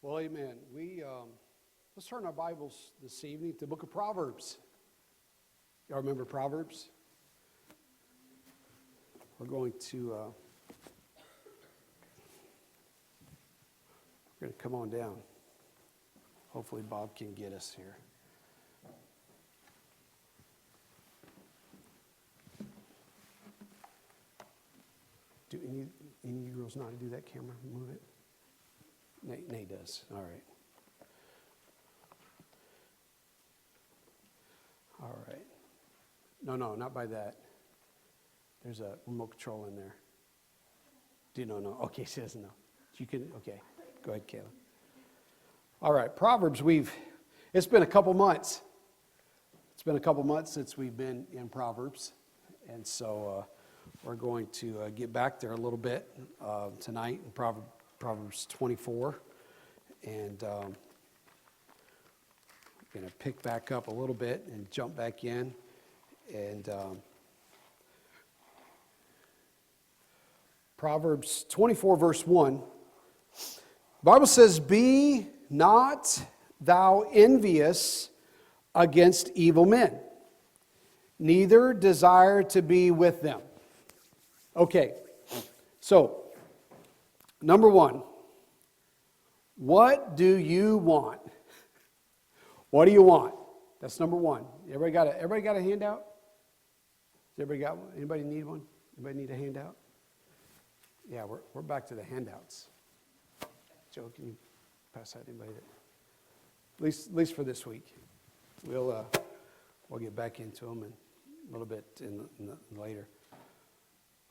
Well, amen. Let's turn our Bibles this evening to the book of Proverbs. Y'all remember Proverbs? We're going to come on down. Hopefully Bob can get us here. Do any of you girls know how to do that camera? Move it? Nate does. All right. All right. No, not by that. There's a remote control in there. Do you know? No. Okay, she doesn't know. You can. Okay. Go ahead, Kayla. All right. Proverbs. It's been a couple months. It's been a couple months since we've been in Proverbs, and so we're going to get back there a little bit tonight in Proverbs 24, and going to pick back up a little bit and jump back in, and Proverbs 24 verse 1, the Bible says, "Be not thou envious against evil men, neither desire to be with them." Okay, so number one, what do you want? What do you want? That's number one. Everybody got a handout? Everybody got one? Anybody need one? Anybody need a handout? Yeah, we're back to the handouts. Joe, can you pass that to anybody? At least for this week. We'll get back into them in a little bit later.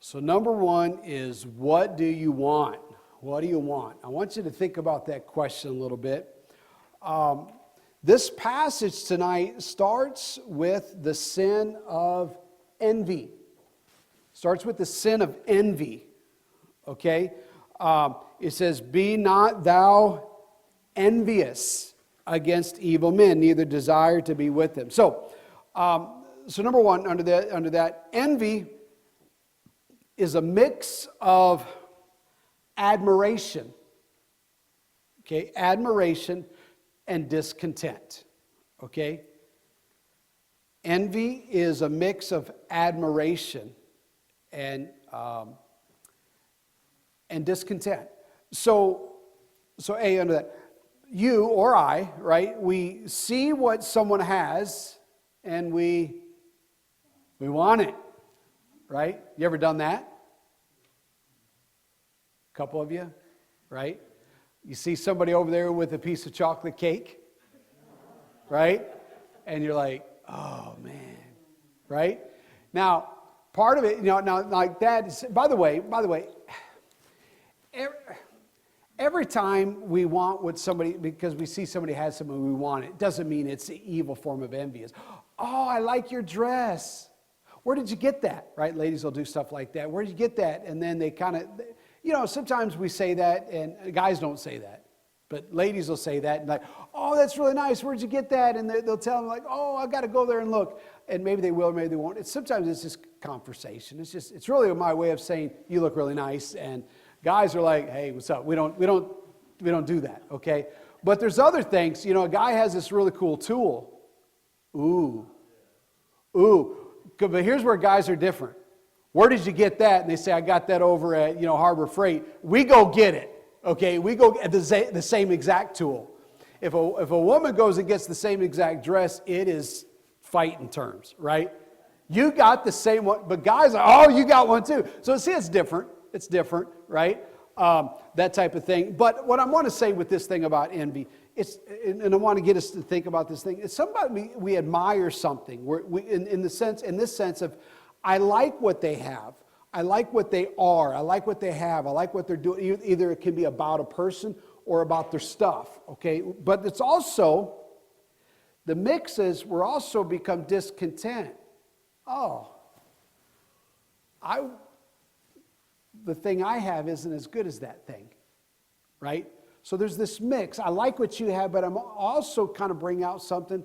So number one is, what do you want? What do you want? I want you to think about that question a little bit. This passage tonight starts with the sin of envy. Starts with the sin of envy. Okay? It says, "Be not thou envious against evil men, neither desire to be with them." So number one, under that, envy is a mix of admiration. Okay, admiration and discontent. Okay? Envy is a mix of admiration and discontent. So A, under that, you or I, right, we see what someone has and we want it, right? You ever done that? A couple of you, right? You see somebody over there with a piece of chocolate cake, right? And you're like, oh man, right? Now, part of it, now like that is, by the way, every time we want what somebody, because we see somebody has something we want, it doesn't mean it's the evil form of envy. It's, oh, I like your dress. Where did you get that? Right? Ladies will do stuff like that. Where did you get that? And then they kind of, sometimes we say that, and guys don't say that. But ladies will say that, and like, oh, that's really nice. Where'd you get that? And they'll tell them, like, oh, I've got to go there and look. And maybe they will, maybe they won't. Sometimes it's just conversation. It's really my way of saying, you look really nice. And guys are like, hey, what's up? We don't do that, okay? But there's other things. A guy has this really cool tool. Ooh. But here's where guys are different. Where did you get that? And they say, I got that over at, Harbor Freight. We go get it, okay? We go get the same exact tool. If a woman goes and gets the same exact dress, it is fighting terms, right? You got the same one, but guys are, oh, you got one too. So see, it's different. It's different, right? That type of thing. But what I want to say with this thing about envy, and I want to get us to think about this thing. It's somebody we admire something. In this sense of, I like what they have. I like what they are. I like what they have. I like what they're doing. Either it can be about a person or about their stuff. Okay, but it's also the mixes. We're also become discontent. Oh, the thing I have isn't as good as that thing, right? So there's this mix. I like what you have, but I'm also kind of bring out something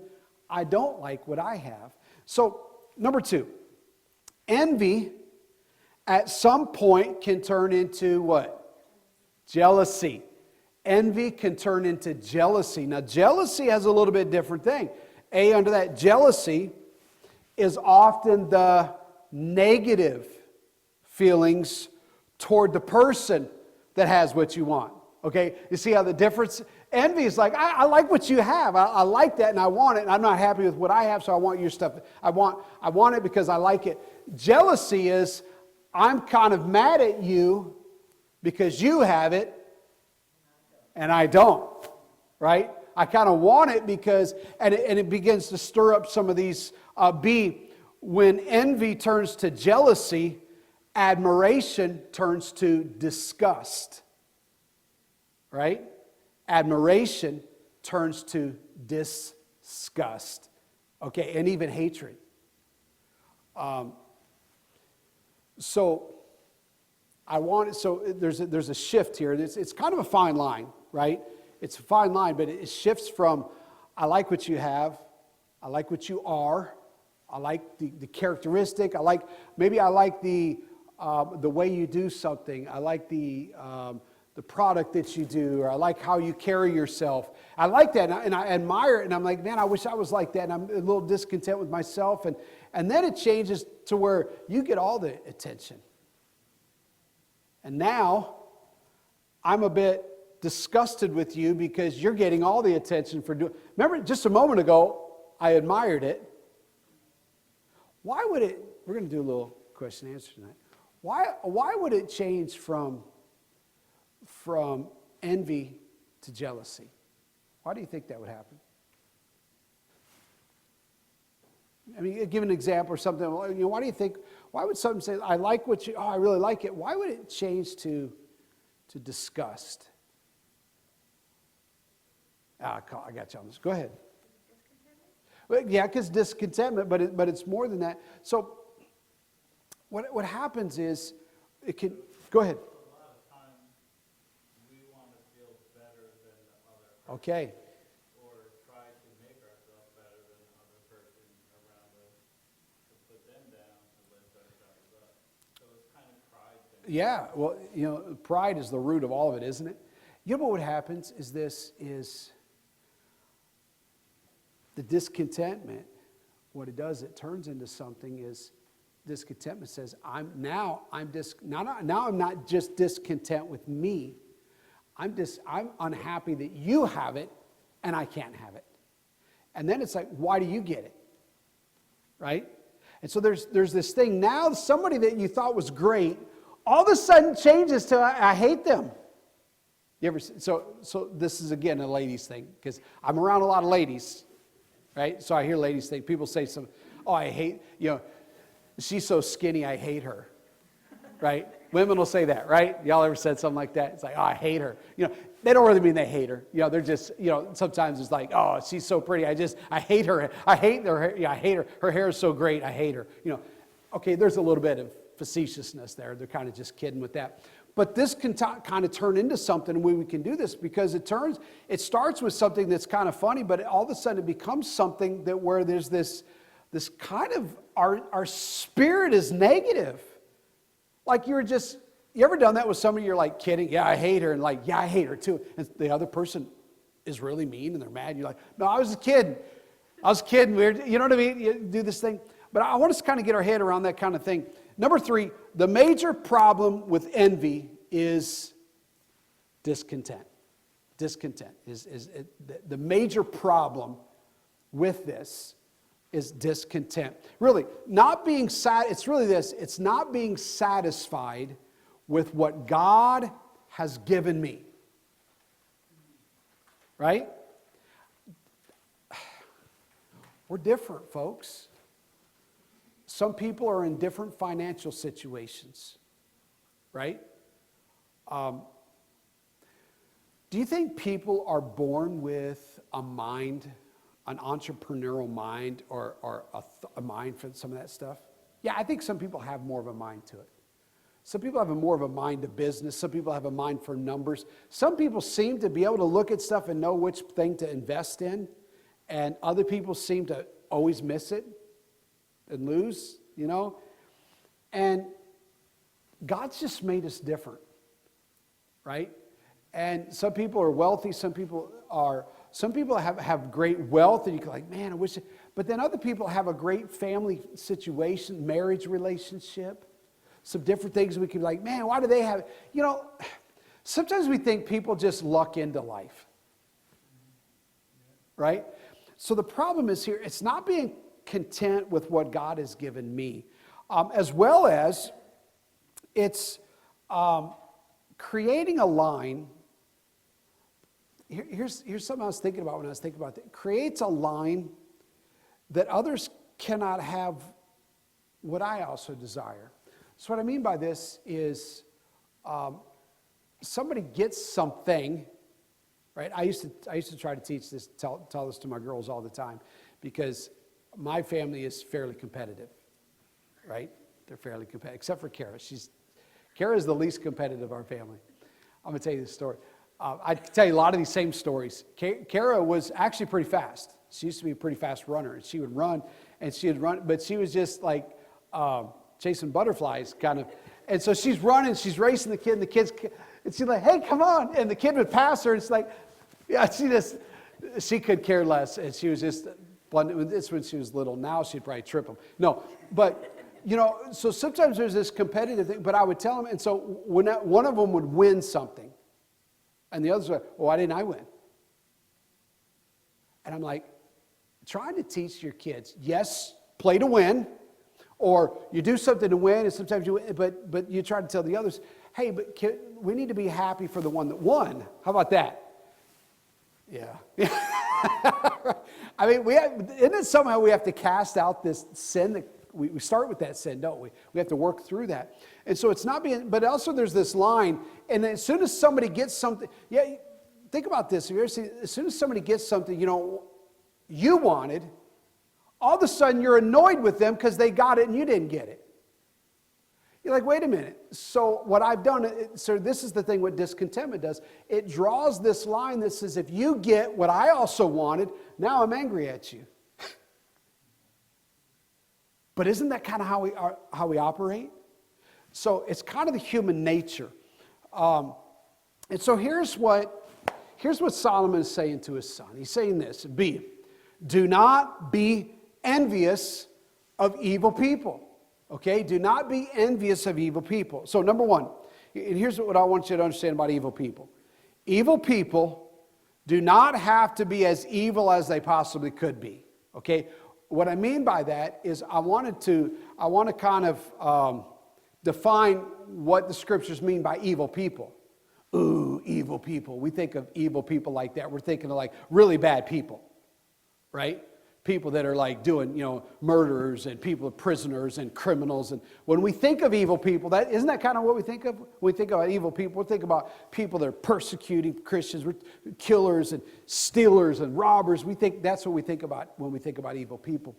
I don't like what I have. So number two, envy at some point can turn into what? Jealousy. envy can turn into jealousy. Now, jealousy has a little bit different thing. Under that, jealousy is often the negative feelings toward the person that has what you want. Okay, you see how the difference? Envy is like, I like what you have. I like that and I want it, and I'm not happy with what I have, so I want your stuff. I want it because I like it. Jealousy is, I'm kind of mad at you because you have it and I don't, right? I kind of want it because, and it begins to stir up some of these. When envy turns to jealousy, admiration turns to disgust, right? Admiration turns to disgust, okay, and even hatred. So there's a shift here. It's kind of a fine line, right? It's a fine line, but it shifts from I like what you have, I like what you are, I like the characteristic, I like the way you do something, I like the product that you do, or I like how you carry yourself. I like that, and I admire it, and I'm like, man, I wish I was like that, and I'm a little discontent with myself, and then it changes to where you get all the attention. And now, I'm a bit disgusted with you because you're getting all the attention for doing. Remember, just a moment ago, I admired it. Why would it? We're going to do a little question and answer tonight. Why would it change from envy to jealousy? Why do you think that would happen? I mean, give an example or something. You know, why do you think? Why would someone say, "I like what you"? Oh, I really like it. Why would it change to disgust? I got you on this. Go ahead. Well, yeah, because discontentment, but it's more than that. So, what happens is, it can. Go ahead. A lot of times, we want to feel better than the other person. Okay. Or try to make ourselves better than the other person around us, to put them down, to lift ourselves up. So it's kind of pride thing. Yeah, well, you know, pride is the root of all of it, isn't it? You know what happens is the discontentment, what it does, it turns into something is discontentment says, I'm not just discontent with me. I'm unhappy that you have it and I can't have it. And then it's like, why do you get it? Right? And so there's this thing now, somebody that you thought was great, all of a sudden changes to I hate them. You ever? So this is again a ladies thing, because I'm around a lot of ladies, right? So I hear ladies think, people say I hate, she's so skinny, I hate her, right? Women will say that, right? Y'all ever said something like that? It's like, I hate her. They don't really mean they hate her. They're just, sometimes it's like, oh, she's so pretty. I hate her. I hate her. I hate her. Her hair is so great. I hate her. Okay, there's a little bit of facetiousness there. They're kind of just kidding with that. But this can kind of turn into something when we can do this, because it starts with something that's kind of funny, but all of a sudden it becomes something that where there's this kind of, our spirit is negative. Like you ever done that with somebody, you're like kidding, yeah, I hate her, and like, yeah, I hate her too. And the other person is really mean and they're mad. You're like, no, I was kidding. You know what I mean? You do this thing. But I want us to kind of get our head around that kind of thing. Number 3, the major problem with envy is discontent. Discontent is the major problem with this is discontent. Really, not being it's really this. It's not being satisfied with what God has given me. Right? We're different, folks. Some people are in different financial situations, right? Do you think people are born with a mind, an entrepreneurial mind, or a mind for some of that stuff? Yeah, I think some people have more of a mind to it. Some people have more of a mind to business. Some people have a mind for numbers. Some people seem to be able to look at stuff and know which thing to invest in, and other people seem to always miss it and lose, And God's just made us different, right? And some people are wealthy, some people have great wealth, and you can like, man, I wish. But then other people have a great family situation, marriage relationship, some different things we can be like, man, why do they have it? You know, sometimes we think people just luck into life. Right? So the problem is here, it's not being content with what God has given me, as well as it's creating a line. Here's something I was thinking about when I was thinking about that. Creates a line that others cannot have what I also desire. So what I mean by this is somebody gets something, right? I used to try to teach this, tell this to my girls all the time, because my family is fairly competitive, right? They're fairly competitive, except for Kara. Kara is the least competitive of our family. I'm going to tell you this story. I can tell you a lot of these same stories. Kara was actually pretty fast. She used to be a pretty fast runner, and she would run, but she was just like chasing butterflies, kind of. And so she's running, she's racing the kid, and and she's like, hey, come on. And the kid would pass her, and it's like, yeah, she could care less, and she was just, this when she was little. Now she'd probably trip him. No, but, you know, so sometimes there's this competitive thing, but I would tell them, and so when one of them would win something, and the others were, well, why didn't I win? And I'm like, trying to teach your kids, yes, play to win, or you do something to win, and sometimes you win, but you try to tell the others, hey, but we need to be happy for the one that won. How about that? Yeah. I mean, isn't it somehow we have to cast out this sin that we start with that sin, don't we? We have to work through that. And so it's not being, but also there's this line, and as soon as somebody gets something, yeah, think about this. Have you ever seen, as soon as somebody gets something, you know, you wanted, all of a sudden you're annoyed with them because they got it and you didn't get it. You're like, wait a minute. So what I've done, so this is the thing what discontentment does. It draws this line that says, if you get what I also wanted, now I'm angry at you. But isn't that kind of how we operate? So it's kind of the human nature. And so here's what Solomon is saying to his son. He's saying this, do not be envious of evil people. Okay, do not be envious of evil people. So number one, and here's what I want you to understand about evil people. Evil people do not have to be as evil as they possibly could be. Okay, what I mean by that is I want to kind of define what the scriptures mean by evil people. Ooh, evil people. We think of evil people like that. We're thinking of like really bad people, right? People that are like doing, you know, murderers and people, prisoners and criminals. And when we think of evil people, isn't that kind of what we think of? When we think about evil people, we think about people that are persecuting Christians, killers and stealers and robbers. We think that's what we think about when we think about evil people.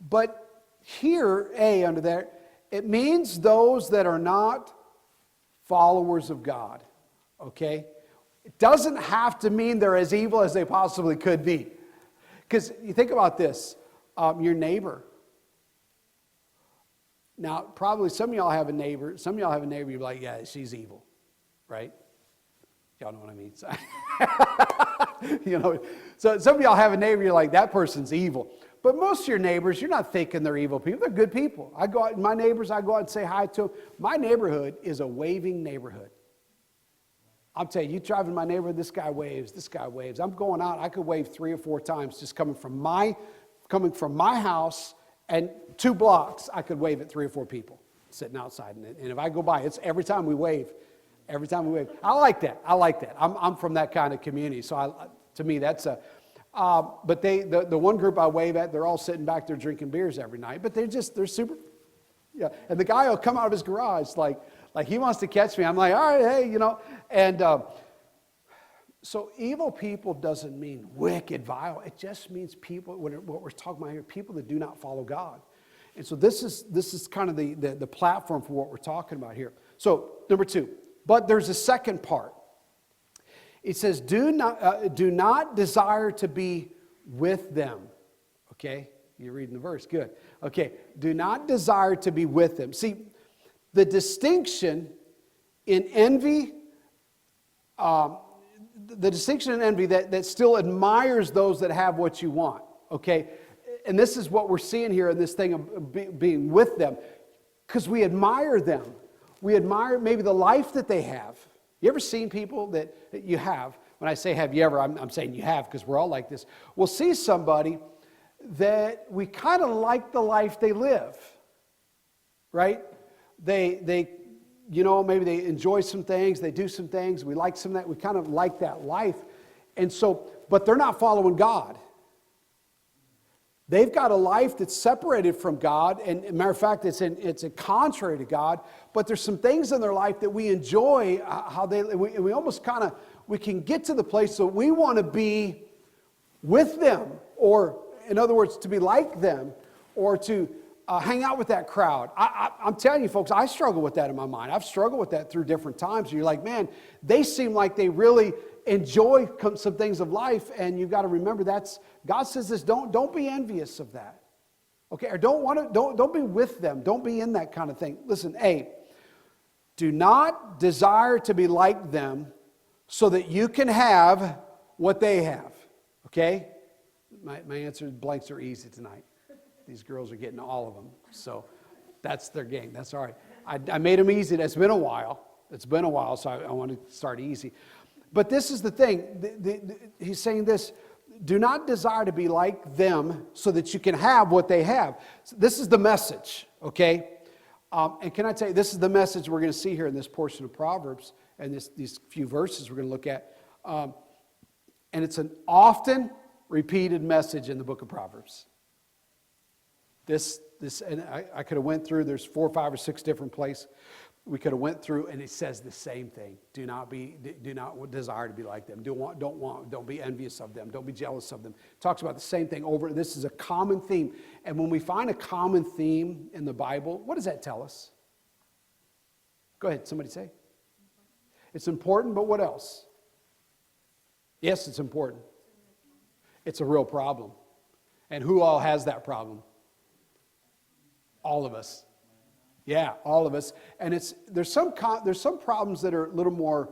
But here, under there, it means those that are not followers of God. Okay? It doesn't have to mean they're as evil as they possibly could be. Because you think about this, your neighbor. Now, probably some of y'all have a neighbor. You're like, yeah, she's evil, right? Y'all know what I mean. You know, so some of y'all have a neighbor. You're like, that person's evil. But most of your neighbors, you're not thinking they're evil people. They're good people. My neighbors, I go out and say hi to them. My neighborhood is a waving neighborhood. I'm telling you, you drive in my neighborhood, this guy waves. I'm going out, I could wave 3 or 4 times just coming from my house, and 2 blocks, I could wave at 3 or 4 people sitting outside. And if I go by, it's every time we wave. I like that. I'm from that kind of community. So to me, that's a, but the one group I wave at, they're all sitting back there drinking beers every night, but they're super, yeah. And the guy will come out of his garage like he wants to catch me. I'm like, all right, hey, you know. And so evil people doesn't mean wicked, vile. It just means people, what we're talking about here, people that do not follow God. And so this is kind of the platform for what we're talking about here. So number 2, but there's a second part. It says, do not desire to be with them. Okay, you're reading the verse, good. Okay, do not desire to be with them. See, the distinction in envy, the distinction and envy that still admires those that have what you want, okay? And this is what we're seeing here in this thing of being with them, because we admire them. We admire maybe the life that they have. You ever seen people that you have? When I say have you ever, I'm saying you have, because we're all like this. We'll see somebody that we kind of like the life they live, right? They you know, maybe they enjoy some things, they do some things, we like some of that, we kind of like that life. And so, but they're not following God. They've got a life that's separated from God, and matter of fact, it's a contrary to God, but there's some things in their life that we enjoy, we almost kind of, we can get to the place that we want to be with them, or in other words, to be like them, or to hang out with that crowd. I'm telling you, folks, I struggle with that in my mind. I've struggled with that through different times. You're like, man, they seem like they really enjoy some things of life, and you've got to remember God says this. Don't be envious of that, okay? Or don't be with them. Don't be in that kind of thing. Listen, do not desire to be like them, so that you can have what they have. Okay? My answer blanks are easy tonight. These girls are getting all of them. So that's their game. That's all right. I made them easy. It's been a while. So I want to start easy. But this is the thing. He's saying this. Do not desire to be like them so that you can have what they have. So this is the message, okay? And can I tell you, this is the message we're going to see here in this portion of Proverbs and these few verses we're going to look at. And it's an often repeated message in the book of Proverbs. And I could have went through, there's 4, 5, or 6 different places we could have went through, and it says the same thing. Do not desire to be like them. Don't be envious of them. Don't be jealous of them. It talks about the same thing over. This is a common theme. And when we find a common theme in the Bible, what does that tell us? Go ahead, somebody say. It's important, but what else? Yes, it's important. It's a real problem. And who all has that problem? All of us. Yeah, all of us. And there's some problems that are a little more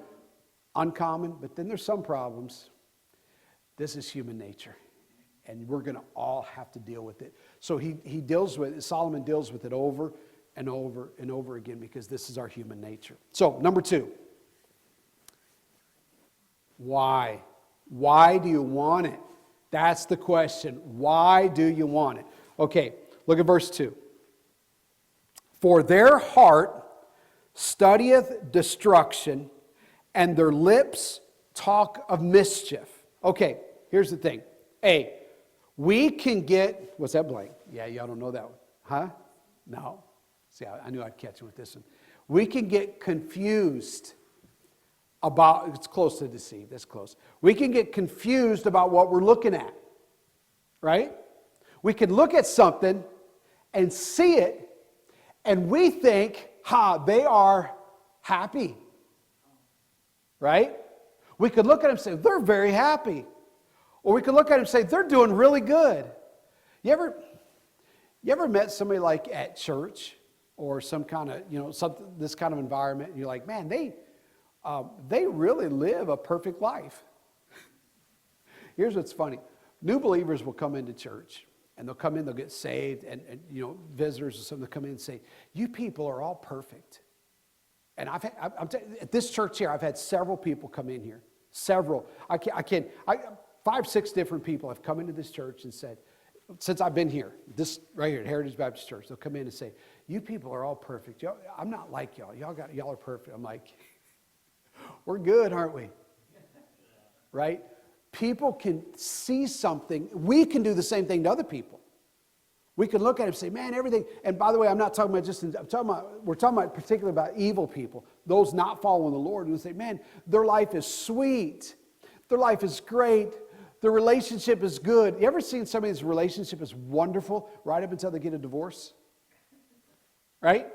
uncommon, but then there's some problems. This is human nature, and we're going to all have to deal with it. So Solomon deals with it over and over and over again, because this is our human nature. So, number 2. Why? Why do you want it? That's the question. Why do you want it? Okay, look at verse 2. For their heart studieth destruction, and their lips talk of mischief. Okay, here's the thing. We can get, what's that blank? Yeah, y'all don't know that one. Huh? No. See, I knew I'd catch you with this one. We can get confused about, it's close to deceive, that's close. We can get confused about what we're looking at, right? We can look at something and see it, and we think, they are happy, right? We could look at them and say, they're very happy. Or we could look at them and say, they're doing really good. You ever met somebody like at church or some kind of, this kind of environment, and you're like, man, they really live a perfect life. Here's what's funny. New believers will come into church, and they'll come in, they'll get saved, and visitors or something, they'll come in and say, you people are all perfect. And at this church here, I've had several people come in here. Several. 5, 6 different people have come into this church and said, since I've been here, this right here at Heritage Baptist Church, they'll come in and say, you people are all perfect. I'm not like y'all. Y'all are perfect. I'm like, we're good, aren't we? Right? People can see something. We can do the same thing to other people. We can look at it and say, man, everything. And by the way, I'm not talking about we're talking about particularly about evil people, those not following the Lord. And we say, man, their life is sweet. Their life is great. Their relationship is good. You ever seen somebody's relationship is wonderful right up until they get a divorce? Right?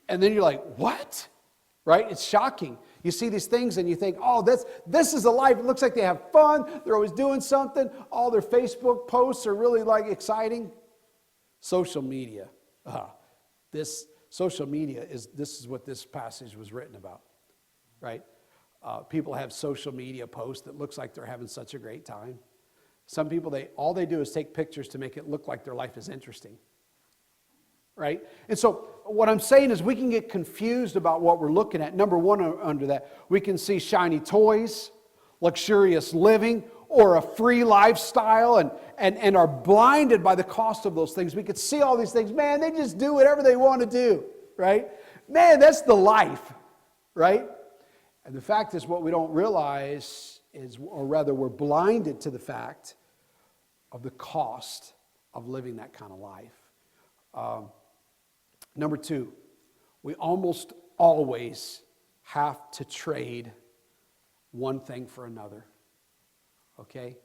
And then you're like, what? Right? It's shocking. You see these things and you think, oh, this is a life. It looks like they have fun. They're always doing something. All their Facebook posts are really exciting. Social media. This is what this passage was written about. Right? People have social media posts that looks like they're having such a great time. Some people, all they do is take pictures to make it look like their life is interesting. Right? And so what I'm saying is we can get confused about what we're looking at. Number one under that, we can see shiny toys, luxurious living, or a free lifestyle and are blinded by the cost of those things. We could see all these things. Man, they just do whatever they want to do. Right? Man, that's the life. Right? And the fact is what we don't realize is, or rather we're blinded to the fact of the cost of living that kind of life. Number two, we almost always have to trade one thing for another. Okay?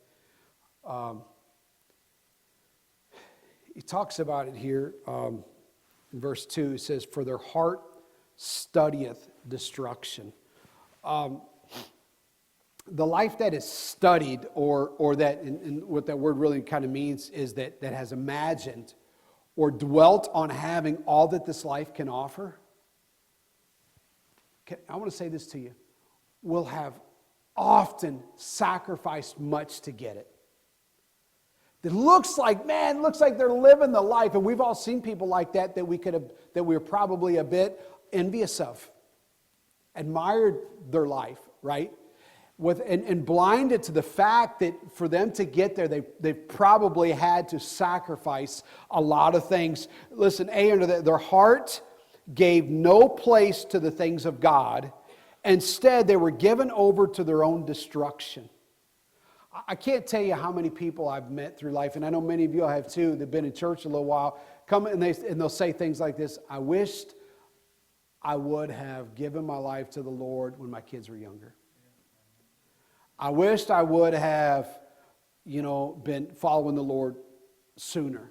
He talks about it here in verse 2. He says, "For their heart studieth destruction." The life that is studied, or that, and what that word really kind of means, is that has imagined or dwelt on having all that this life can offer. I want to say this to you. Will have often sacrificed much to get it. That looks like they're living the life, and we've all seen people like that that we're probably a bit envious of, admired their life, right? And blinded to the fact that for them to get there, they've probably had to sacrifice a lot of things. Listen, their heart gave no place to the things of God. Instead, they were given over to their own destruction. I can't tell you how many people I've met through life, and I know many of you have too, that've been in church a little while, come and they'll say things like this: "I wished I would have given my life to the Lord when my kids were younger. I wished I would have, been following the Lord sooner."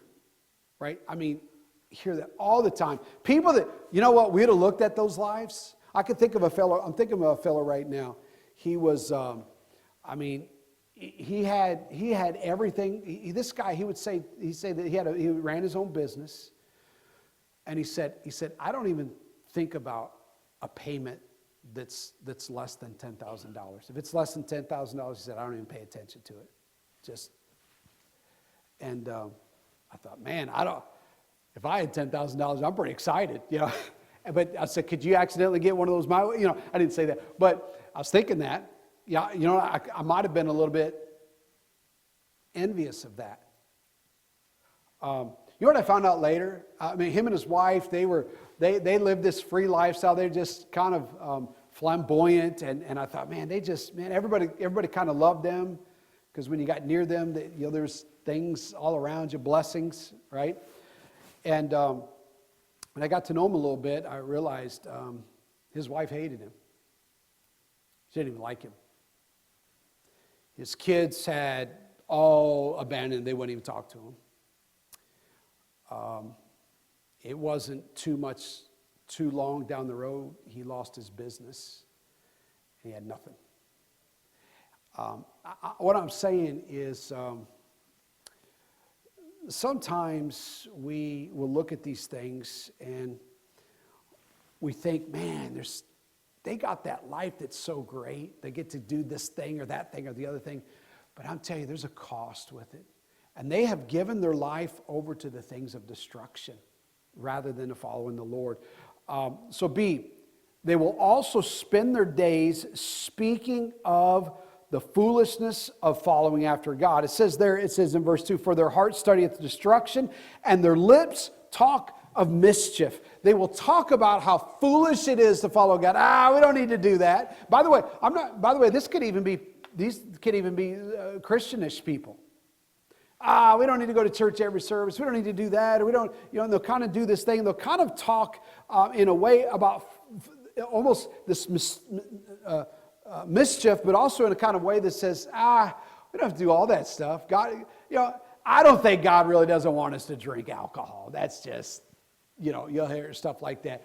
Right? I mean, hear that all the time. People that, we'd have looked at those lives. I could think of a fellow, I'm thinking of a fellow right now. He was, he had everything. This guy, he said that he ran his own business. And he said, "I don't even think about a payment that's less than $10,000. If it's less than $10,000, he said, I don't even pay attention to it." I thought, man, if I had $10,000, I'm pretty excited, But I said, "Could you accidentally get one of those?" I didn't say that, but I was thinking that. Yeah, I might have been a little bit envious of that. You know what I found out later? Him and his wife, they lived this free lifestyle. They're just kind of flamboyant, and I thought, man, everybody kind of loved them, because when you got near them, there's things all around you, blessings, right? And when I got to know him a little bit, I realized his wife hated him. She didn't even like him. His kids had all abandoned. They wouldn't even talk to him. It wasn't too long down the road, he lost his business. He had nothing. What I'm saying is, sometimes we will look at these things and we think, man, they got that life that's so great. They get to do this thing or that thing or the other thing. But I'm telling you, there's a cost with it. And they have given their life over to the things of destruction rather than to following the Lord. So B, they will also spend their days speaking of the foolishness of following after God. It says in verse 2, "For their heart studieth destruction, and their lips talk of mischief." They will talk about how foolish it is to follow God. We don't need to do that. By the way, these could even be Christianish people. We don't need to go to church every service. We don't need to do that. Or we don't, and they'll kind of do this thing. They'll kind of talk in a way about almost this mischief, but also in a kind of way that says, we don't have to do all that stuff. God, I don't think God really doesn't want us to drink alcohol. That's just, you'll hear stuff like that.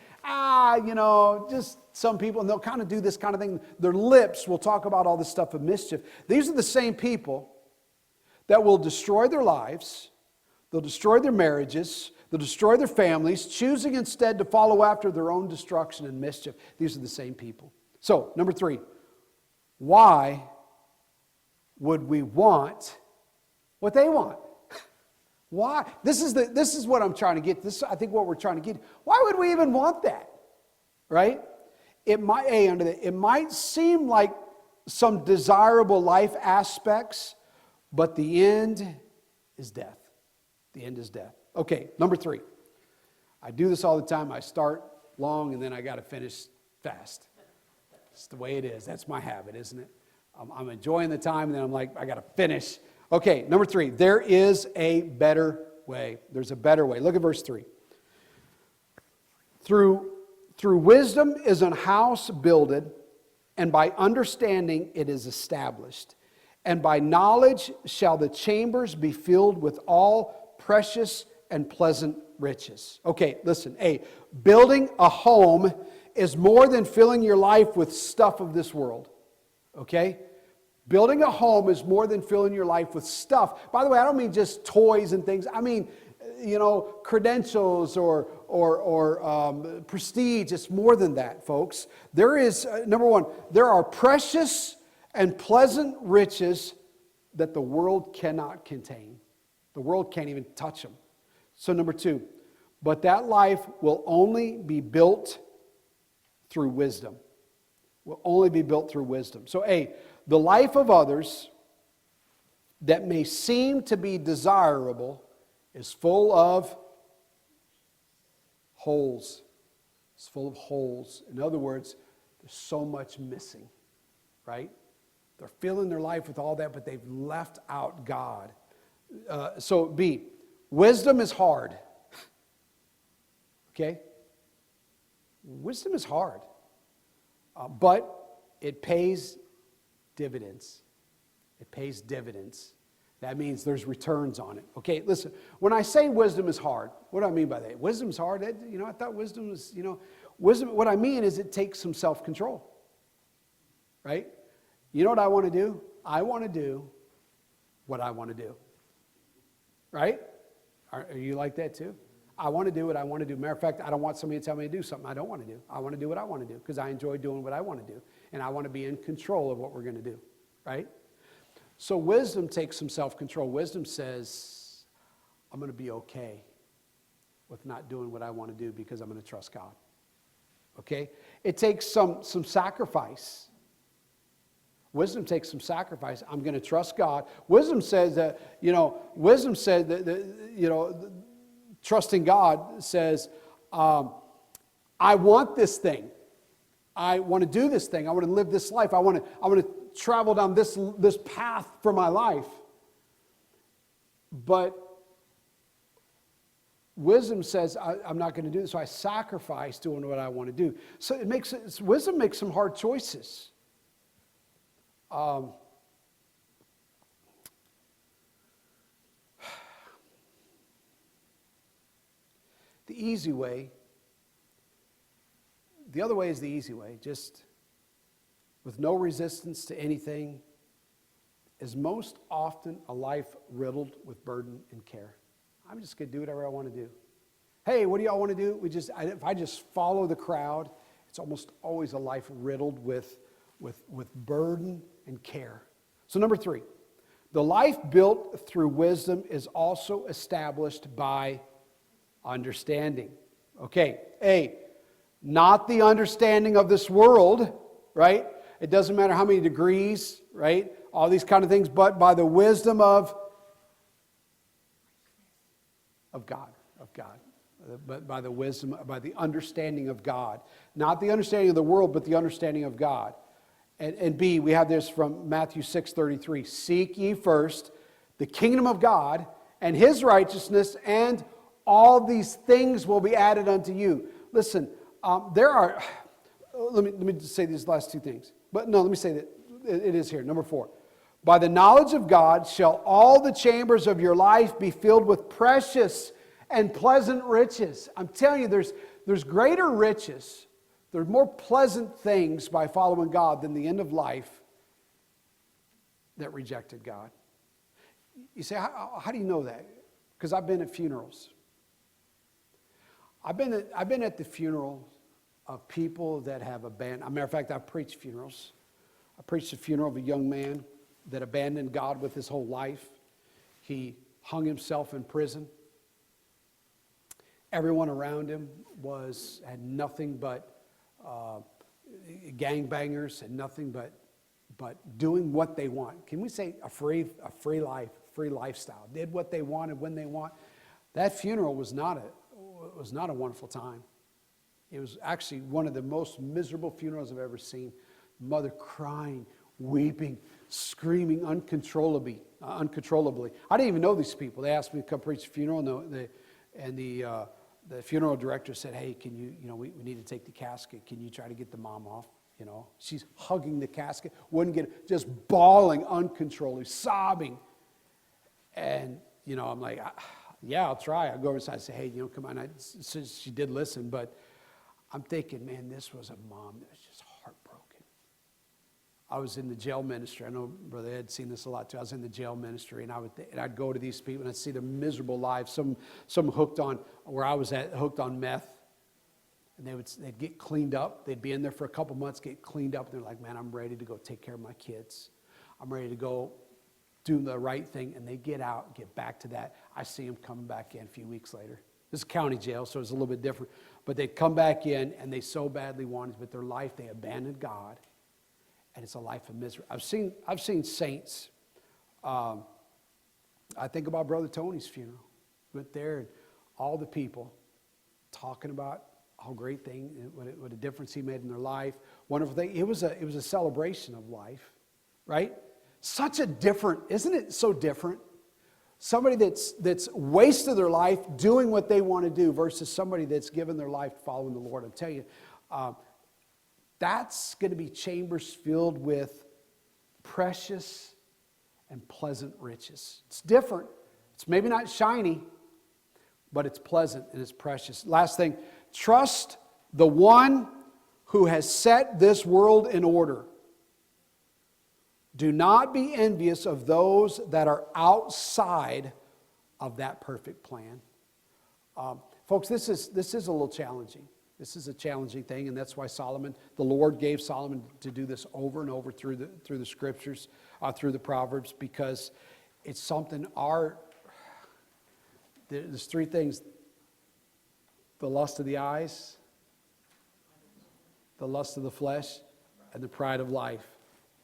Just some people, and they'll kind of do this kind of thing. Their lips will talk about all this stuff of mischief. These are the same people that will destroy their lives, they'll destroy their marriages, they'll destroy their families, choosing instead to follow after their own destruction and mischief. These are the same people. So, number 3, Why would we want what they want? Why? This is what I'm trying to get. This, I think, what we're trying to get. Why would we even want that? Right? It might seem like some desirable life aspects, but the end is death. The end is death. Okay, number 3. I do this all the time. I start long and then I got to finish fast. It's the way it is. That's my habit, isn't it? I'm enjoying the time and then I'm like, I got to finish. Okay, number 3. There is a better way. There's a better way. Look at verse 3. Through wisdom is an house builded, and by understanding it is established. And by knowledge shall the chambers be filled with all precious and pleasant riches. Okay, listen. Building a home is more than filling your life with stuff of this world. Okay? Building a home is more than filling your life with stuff. By the way, I don't mean just toys and things. I mean, credentials or prestige. It's more than that, folks. There is, number 1, there are precious and pleasant riches that the world cannot contain. The world can't even touch them. So number 2, but that life will only be built through wisdom. Will only be built through wisdom. So the life of others that may seem to be desirable is full of holes. It's full of holes. In other words, there's so much missing, right? They're filling their life with all that, but they've left out God. So B, wisdom is hard. Okay? Wisdom is hard. But it pays dividends. It pays dividends. That means there's returns on it. Okay, listen. When I say wisdom is hard, what do I mean by that? Wisdom's hard. I thought wisdom was, wisdom, what I mean is it takes some self-control. Right? You know what I want to do? I want to do what I want to do. Right? Are you like that too? I want to do what I want to do. Matter of fact, I don't want somebody to tell me to do something I don't want to do. I want to do what I want to do because I enjoy doing what I want to do. And I want to be in control of what we're going to do. Right? So wisdom takes some self-control. Wisdom says, I'm going to be okay with not doing what I want to do because I'm going to trust God. Okay? It takes some sacrifice. Wisdom takes some sacrifice. I'm going to trust God. Wisdom says that, trusting God says, I want this thing. I want to do this thing. I want to live this life. I want to travel down this path for my life. But wisdom says, I'm not going to do this, so I sacrifice doing what I want to do. So wisdom makes some hard choices. The easy way, the other way is the easy way, just with no resistance to anything, is most often a life riddled with burden and care. I'm just going to do whatever I want to do. Hey, what do y'all want to do? If I just follow the crowd, it's almost always a life riddled with burden and care. So number 3, the life built through wisdom is also established by understanding. Okay, not the understanding of this world, right? It doesn't matter how many degrees, right? All these kind of things, but by the wisdom of God. But by the wisdom, by the understanding of God. Not the understanding of the world, but the understanding of God. And B, we have this from Matthew 6:33. Seek ye first the kingdom of God and His righteousness, and all these things will be added unto you. Listen, there are, let me just say these last 2 things. But no, let me say that it is here. Number 4. By the knowledge of God shall all the chambers of your life be filled with precious and pleasant riches. I'm telling you, there's greater riches. There's more pleasant things by following God than the end of life that rejected God. You say, how do you know that? Because I've been at funerals. I've been at the funeral of people that have abandoned. As a matter of fact, I've preached funerals I preached the funeral of a young man that abandoned God with his whole life. He hung himself in prison. Everyone around him had nothing but gangbangers, and nothing but doing what they want. Can we say a free life, free lifestyle? Did what they wanted when they want. That funeral was not a wonderful time. It was actually one of the most miserable funerals I've ever seen. Mother crying, weeping, screaming uncontrollably. I didn't even know these people. They asked me to come preach a funeral, and the funeral director said, "Hey, can you we need to take the casket. Can you try to get the mom off?" She's hugging the casket, wouldn't get it, just bawling uncontrollably, sobbing. And I'm like, "Yeah, I'll try." I go over and I say, "Hey, come on." She did listen, but I'm thinking, man, this was a mom that was just heartbroken. I was in the jail ministry. I know Brother Ed seen this a lot too. I was in the jail ministry, and I'd go to these people and I'd see their miserable lives. Some hooked on where I was at, hooked on meth, and they'd get cleaned up. They'd be in there for a couple months, get cleaned up, and they're like, "Man, I'm ready to go take care of my kids. I'm ready to go do the right thing." And they get out, get back to that. I see them coming back in a few weeks later. This is county jail, so it's a little bit different. But they'd come back in, and they so badly wanted, but their life, they abandoned God. And it's a life of misery. I've seen saints. I think about Brother Tony's funeral. Went there, and all the people talking about how great thing, what a difference he made in their life. Wonderful thing. It was a celebration of life, right? Such a different, isn't it so different? Somebody that's wasted their life doing what they want to do versus somebody that's given their life following the Lord. I'm telling you, that's going to be chambers filled with precious and pleasant riches. It's different. It's maybe not shiny, but it's pleasant and it's precious. Last thing, trust the one who has set this world in order. Do not be envious of those that are outside of that perfect plan. Folks, this is a little challenging. This is a challenging thing, and that's why the Lord gave Solomon to do this over and over through the scriptures, through the Proverbs, because it's something there's three things: the lust of the eyes, the lust of the flesh, and the pride of life.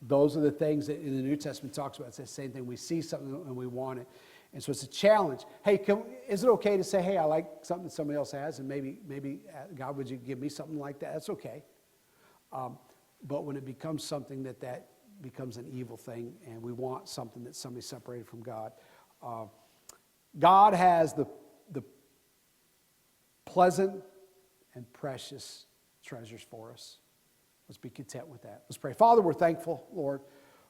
Those are the things that in the New Testament talks about. It's the same thing. We see something and we want it. And so it's a challenge. Hey, is it okay to say, "Hey, I like something that somebody else has, and maybe God, would you give me something like that?" That's okay. But when it becomes something that becomes an evil thing, and we want something that's somebody separated from God, God has the pleasant and precious treasures for us. Let's be content with that. Let's pray. Father, we're thankful, Lord,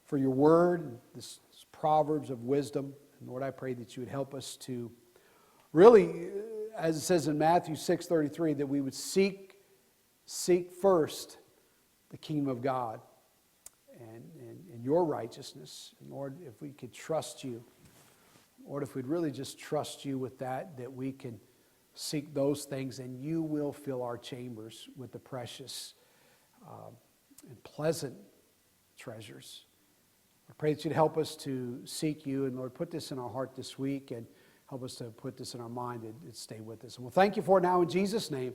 for your word, and this Proverbs of wisdom. And Lord, I pray that you would help us to really, as it says in Matthew 6:33, that we would seek first the kingdom of God and your righteousness. And Lord, if we could trust you, Lord, if we'd really just trust you with that we can seek those things, and you will fill our chambers with the precious and pleasant treasures. I pray that you'd help us to seek you, and Lord, put this in our heart this week, and help us to put this in our mind and stay with us. And we'll thank you for it now in Jesus' name.